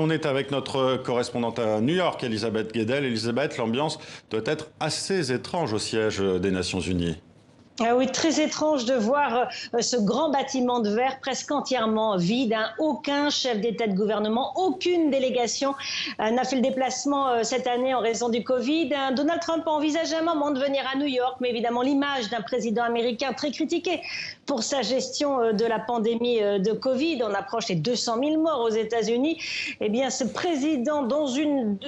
On est avec notre correspondante à New York, Elisabeth Guedel. Elisabeth, l'ambiance doit être assez étrange au siège des Nations Unies. Ah oui, très étrange de voir ce grand bâtiment de verre presque entièrement vide. Aucun chef d'État de gouvernement, aucune délégation n'a fait le déplacement cette année en raison du Covid. Donald Trump a envisagé un moment de venir à New York, mais évidemment l'image d'un président américain très critiqué pour sa gestion de la pandémie de Covid. On approche les 200 000 morts aux États-Unis. Eh bien, ce président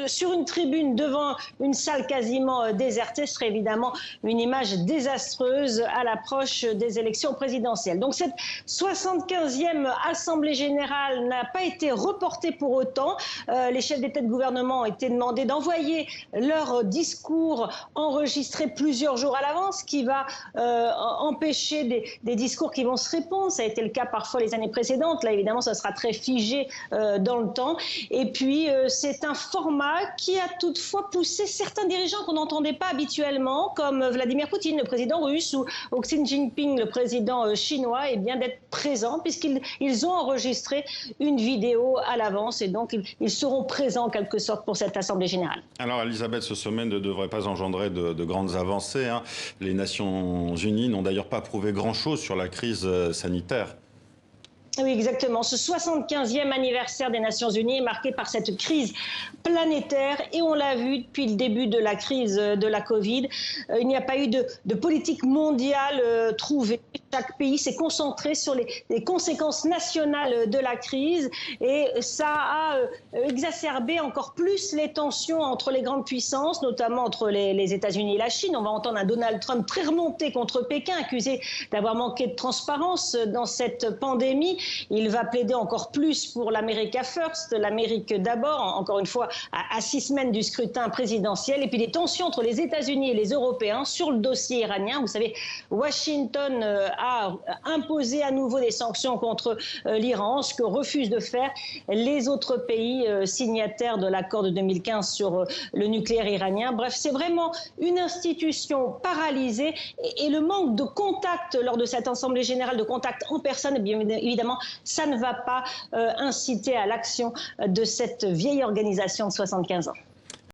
sur une tribune devant une salle quasiment désertée serait évidemment une image désastreuse à l'approche des élections présidentielles. Donc cette 75e Assemblée générale n'a pas été reportée pour autant. Les chefs d'État de gouvernement ont été demandés d'envoyer leur discours enregistrés plusieurs jours à l'avance, ce qui va empêcher des discours qui vont se répondre. Ça a été le cas parfois les années précédentes. Là, évidemment, ça sera très figé dans le temps. Et puis, c'est un format qui a toutefois poussé certains dirigeants qu'on n'entendait pas habituellement, comme Vladimir Poutine, le président russe, ou Xi Jinping, le président chinois, et bien d'être présents puisqu'ils ont enregistré une vidéo à l'avance et donc ils seront présents en quelque sorte pour cette Assemblée générale. Alors Elisabeth, ce sommet ne devrait pas engendrer de grandes avancées. Les Nations Unies n'ont d'ailleurs pas prouvé grand-chose sur la crise sanitaire. Oui, exactement. Ce 75e anniversaire des Nations Unies est marqué par cette crise planétaire et on l'a vu depuis le début de la crise de la Covid. Il n'y a pas eu de politique mondiale trouvée. Chaque pays s'est concentré sur les conséquences nationales de la crise et ça a exacerbé encore plus les tensions entre les grandes puissances, notamment entre les États-Unis et la Chine. On va entendre un Donald Trump très remonté contre Pékin, accusé d'avoir manqué de transparence dans cette pandémie. Il va plaider encore plus pour l'America First, l'Amérique d'abord, encore une fois, à 6 semaines du scrutin présidentiel. Et puis les tensions entre les États-Unis et les Européens sur le dossier iranien. Vous savez, Washington a imposé à nouveau des sanctions contre l'Iran, ce que refusent de faire les autres pays signataires de l'accord de 2015 sur le nucléaire iranien. Bref, c'est vraiment une institution paralysée et le manque de contact lors de cette Assemblée générale, de contact en personne, bien évidemment, ça ne va pas inciter à l'action de cette vieille organisation de 75 ans.